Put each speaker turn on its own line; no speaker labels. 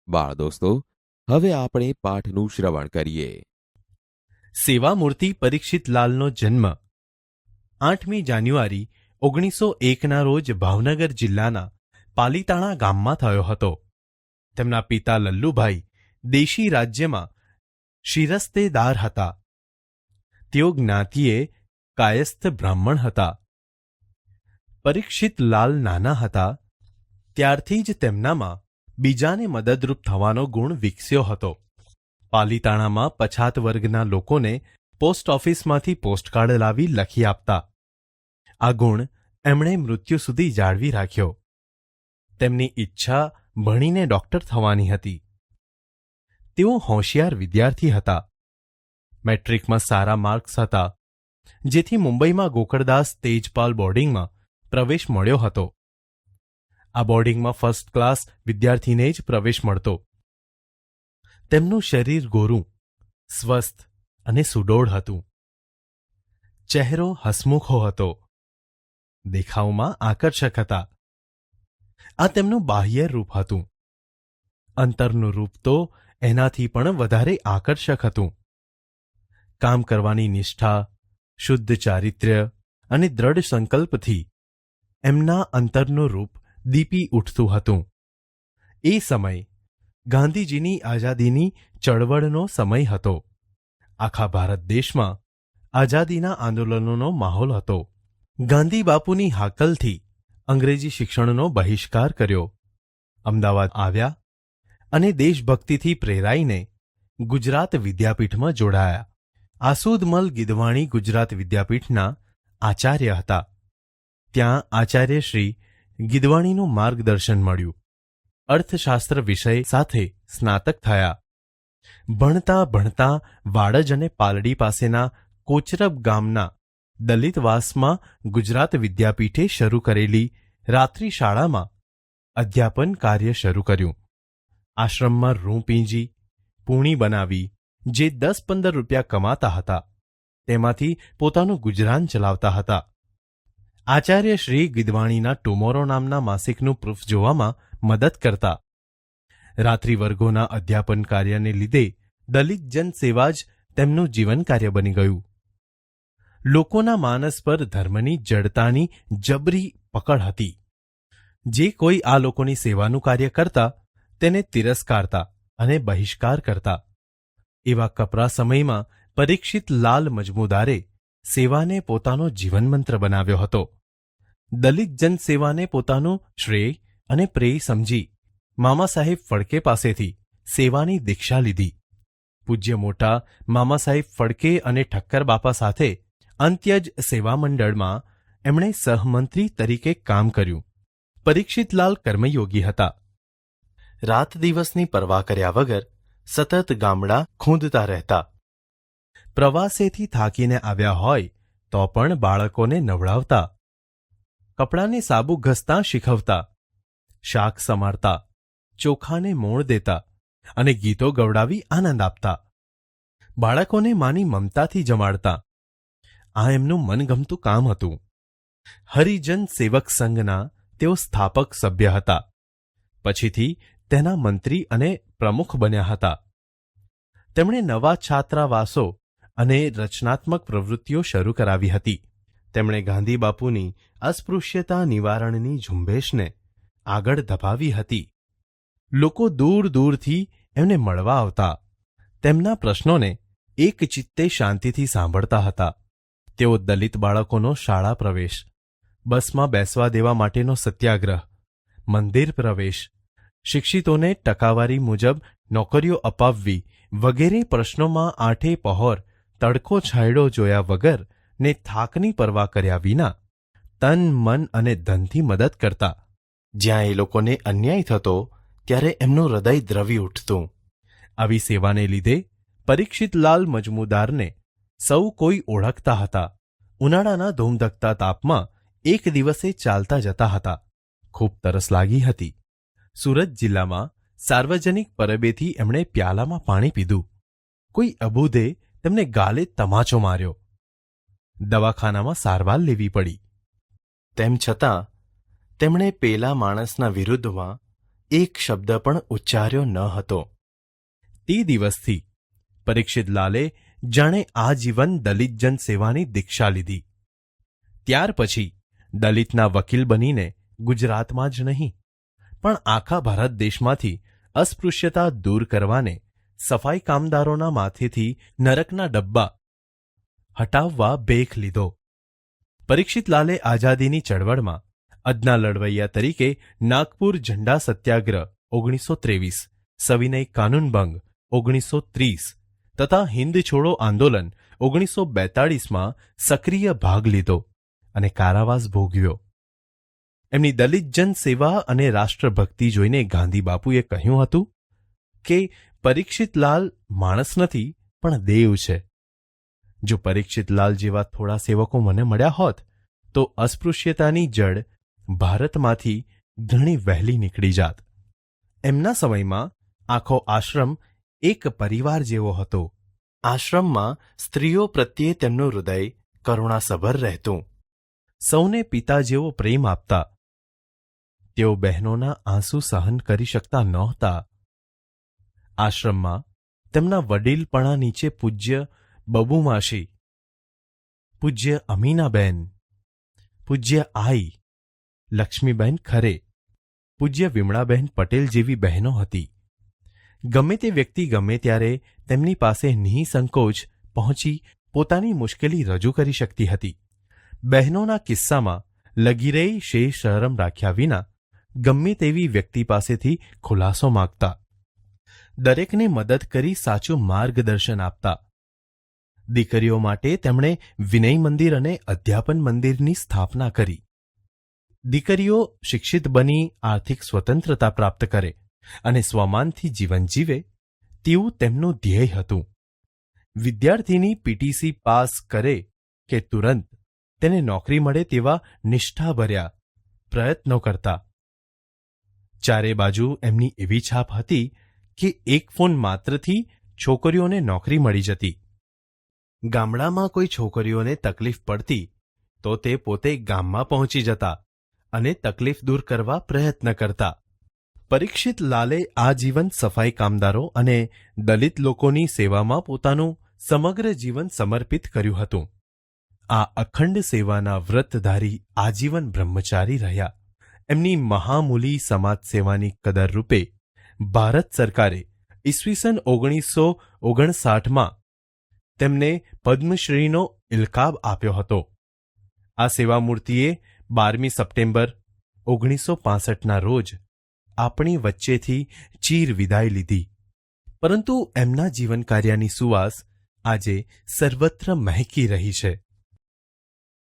બાળ દોસ્તો, હવે આપણે પાઠનું શ્રવણ કરીએ.
સેવામૂર્તિ પરીક્ષિતલાલનો જન્મ 8મી જાન્યુઆરી 1901ના રોજ ભાવનગર જિલ્લાના પાલીતાણા ગામમાં થયો હતો. તેમના પિતા લલ્લુભાઈ દેશી રાજ્યમાં શિરસ્તેદાર હતા. તેઓ જ્ઞાતિએ કાયસ્થ બ્રાહ્મણ હતા. પરીક્ષિતલાલ નાના હતા ત્યારથી જ તેમનામાં બીજાને મદદરૂપ થવાનો ગુણ વિકસ્યો હતો. પાલીતાણામાં પછાત વર્ગના લોકોને પોસ્ટ ઓફિસમાંથી પોસ્ટકાર્ડ લાવી લખી આપતા. આ ગુણ એમણે મૃત્યુ સુધી જાળવી રાખ્યો. તેમની ઈચ્છા ભણીને ડોક્ટર થવાની હતી. તેઓ હોશિયાર વિદ્યાર્થી હતા. મેટ્રિકમાં સારા માર્ક્સ હતા, જેથી મુંબઈમાં ગોકળદાસ તેજપાલ બોર્ડિંગમાં પ્રવેશ મળ્યો હતો. આ બોર્ડિંગમાં ફર્સ્ટ ક્લાસ વિદ્યાર્થીને જ પ્રવેશ મળતો. તેમનું શરીર ગોરું, સ્વસ્થ અને સુડોળ હતું. ચહેરો હસમુખો હતો. દેખાવમાં આકર્ષક હતા. આ તેમનું બાહ્ય રૂપ હતું. અંતરનું રૂપ તો એનાથી પણ વધારે આકર્ષક હતું. કામ કરવાની નિષ્ઠા, શુદ્ધ ચારિત્ર્ય અને દ્રઢ સંકલ્પથી એમના અંતરનું રૂપ દીપી ઉઠતું હતું. એ સમય ગાંધીજીની આઝાદીની ચળવળનો સમય હતો. આખા ભારત દેશમાં આઝાદીના આંદોલનોનો માહોલ હતો. ગાંધી બાપુની હાકલથી અંગ્રેજી શિક્ષણનો બહિષ્કાર કર્યો. અમદાવાદ આવ્યા અને દેશભક્તિથી પ્રેરાઈને ગુજરાત વિદ્યાપીઠમાં જોડાયા. આસુદમલ ગિદવાણી ગુજરાત વિદ્યાપીઠના આચાર્ય હતા. ત્યાં આચાર્ય શ્રી ગિદવાણીનું માર્ગદર્શન મળ્યું. અર્થશાસ્ત્ર વિષય સાથે સ્નાતક થયા. ભણતા ભણતા વાડજ અને પાલડી પાસેના કોચરબ ગામના દલિતવાસમાં ગુજરાત વિદ્યાપીઠે શરૂ કરેલી રાત્રિ શાળામાં અધ્યાપન કાર્ય શરૂ કર્યું. આશ્રમમાં રૂં પીંજી, પૂણી બનાવી જે 10-15 રૂપિયા કમાતા હતા તેમાંથી પોતાનું ગુજરાન ચલાવતા હતા. આચાર્ય શ્રી ગિદવાણીના ટુમોરો નામના માસિકનું પ્રૂફ જોવામાં મદદ કરતા. રાત્રિ વર્ગોના અધ્યાપન કાર્યને લીધે દલિત જન સેવા જ તેમનું જીવન કાર્ય બની ગયું. લોકોના માનસ પર ધર્મની જડતાની જબરી પકડ હતી. જે કોઈ આ લોકોની સેવાનું કાર્ય કરતા તેને તિરસ્કારતા અને બહિષ્કાર કરતા. એવા કપરા સમયમાં પરીક્ષિતલાલ મજમુદારે સેવાને પોતાનો જીવનમંત્ર બનાવ્યો હતો. દલિત જન સેવાને પોતાનું શ્રેય અને પ્રેય સમજી મામા સાહેબ ફડકે પાસેથી સેવાની દીક્ષા લીધી. પૂજ્ય મોટા મામા સાહેબ ફડકે અને ઠક્કર બાપા સાથે અંત્યજ સેવા મંડળમાં એમણે સહમંત્રી તરીકે કામ કર્યું. પરીક્ષિતલાલ કર્મયોગી હતા. રાત દિવસની પરવા કર્યા વગર સતત ગામડા ખૂંદતા રહેતા. પ્રવાસેથી થાકીને આવ્યા હોય તો પણ બાળકોને નવડાવતા. કપડાને સાબુ ઘસતા શીખવતા. શાક સમારતા, ચોખાને મોણ દેતા અને ગીતો ગવડાવી આનંદ આપતા. બાળકોને માની મમતાથી જમાડતા. આ એમનું મનગમતું કામ હતું. હરિજન સેવક સંઘના તેઓ સ્થાપક સભ્ય હતા. પછીથી તેના મંત્રી અને પ્રમુખ બન્યા હતા. તેમણે નવા છાત્રાવાસો અને રચનાત્મક પ્રવૃત્તિઓ શરૂ કરાવી હતી. તેમણે ગાંધી બાપુની અસ્પૃશ્યતા નિવારણની ઝુંબેશને આગળ ધપાવી હતી. લોકો દૂર દૂરથી એમને મળવા આવતા. તેમના પ્રશ્નોને એક ચિત્તે શાંતિથી સાંભળતા હતા. તેઓ દલિત બાળકોનો શાળા પ્રવેશ, બસમાં બેસવા દેવા માટેનો સત્યાગ્રહ, મંદિર પ્રવેશ, શિક્ષિતોને ટકાવારી મુજબ નોકરીઓ અપાવવી વગેરે પ્રશ્નોમાં આઠે પહોર તડકો છાંયડો જોયા વગર ને થાકની પરવા કર્યા વિના તન, મન અને ધનથી મદદ કરતા. જ્યાં એ લોકોને અન્યાય થતો ત્યારે એમનું હૃદય દ્રવી ઉઠતું. આવી સેવાને લીધે પરીક્ષિતલાલ મજમુદારને સૌ કોઈ ઓળખતા હતા. ઉનાળાના ધૂમધકતા તાપમાં એક દિવસે ચાલતા જતા હતા. ખૂબ તરસ લાગી હતી. સુરત જિલ્લામાં સાર્વજનિક પરબેથી એમણે પ્યાલામાં પાણી પીધું. કોઈ અબૂધે તેમને ગાલે તમાચો માર્યો. દવાખાનામાં સારવાર લેવી પડી. તેમ છતાં તેમણે પેલા માણસના વિરુદ્ધમાં એક શબ્દ પણ ઉચ્ચાર્યો ન હતો. તે દિવસથી પરીક્ષિતલાલે જાણે આજીવન દલિત જન સેવાની દીક્ષા લીધી. ત્યાર પછી દલિતના વકીલ બનીને ગુજરાતમાં જ નહીં પણ આખા ભારત દેશમાંથી અસ્પૃશ્યતા દૂર કરવાને સફાઈ કામદારોના માથેથી નરકના ડબ્બા હટાવવા બેખ લીધો. પરીક્ષિતલાલે આઝાદીની ચળવળમાં અદના લડવૈયા તરીકે નાગપુર ઝંડા સત્યાગ્રહ 1923, સવિનય કાનૂનભંગ 1930 તથા હિન્દ છોડો આંદોલન 1942માં સક્રિય ભાગ લીધો અને કારાવાસ ભોગવ્યો. એમની દલિત જન સેવા અને રાષ્ટ્રભક્તિ જોઈને ગાંધી બાપુએ કહ્યું હતું કે પરીક્ષિતલાલ માણસ નથી પણ દેવ છે. જો પરીક્ષિતલાલ જેવા થોડા સેવકો મને મળ્યા હોત તો અસ્પૃશ્યતાની જડ ભારતમાંથી ઘણી વહેલી નીકળી જાત. એમના સમયમાં આખો આશ્રમ એક પરિવાર જેવો હતો. આશ્રમમાં સ્ત્રીઓ પ્રત્યે તેમનું હૃદય કરુણાસભર રહેતું. સૌને પિતા જેવો પ્રેમ આપતા. તેઓ બહેનોના આંસુ સહન કરી શકતા નહોતા. આશ્રમમાં તેમના વડીલપણા નીચે પૂજ્ય બબુમાશી, પૂજ્ય અમીનાબેન, પૂજ્ય આઈ, લક્ષ્મીબેન ખરે, પૂજ્ય વિમળાબેન પટેલ જેવી બહેનો હતી. ગમે તે વ્યક્તિ ગમે ત્યારે તેમની પાસે નિઃસંકોચ પહોંચી પોતાની મુશ્કેલી રજૂ કરી શકતી હતી. બહેનોના કિસ્સામાં લગીરેય શેષ શરમ રાખ્યા વિના ગમે તેવી વ્યક્તિ પાસેથી ખુલાસો માગતા. દરેકને મદદ કરી સાચું માર્ગદર્શન આપતા. દીકરીઓ માટે તેમણે વિનય મંદિર અને અધ્યાપન મંદિરની સ્થાપના કરી. દીકરીઓ શિક્ષિત બની આર્થિક સ્વતંત્રતા પ્રાપ્ત કરે અને સ્વમાનથી જીવન જીવે તેવું તેમનું ધ્યેય હતું. વિદ્યાર્થીની પીટીસી પાસ કરે કે તુરંત તેને નોકરી મળે તેવા નિષ્ઠાભર્યા પ્રયત્નો કરતા. ચારે બાજુ એમની એવી છાપ હતી કે એક ફોન માત્રથી છોકરીઓને નોકરી મળી જતી. ગામડામાં કોઈ છોકરીઓને તકલીફ પડતી તો તે પોતે ગામમાં પહોંચી જતા અને તકલીફ દૂર કરવા પ્રયત્ન કરતા. પરીક્ષિતલાલે આજીવન સફાઈ કામદારો અને દલિત લોકોની સેવામાં પોતાનું સમગ્ર જીવન સમર્પિત કર્યું હતું. આ અખંડ સેવાના વ્રતધારી આજીવન બ્રહ્મચારી રહ્યા. એમની મહામૂલી સમાજ સેવાની કદર રૂપે ભારત સરકારે ઈસવીસન 1959માં તેમને પદ્મશ્રીનો ઇલકાબ આપ્યો હતો. આ સેવામૂર્તિએ 12મી સપ્ટેમ્બર 1965ના રોજ આપણી વચ્ચેથી ચીર વિદાય લીધી. પરંતુ એમના જીવન કાર્યની સુવાસ આજે સર્વત્ર મહેકી રહી છે.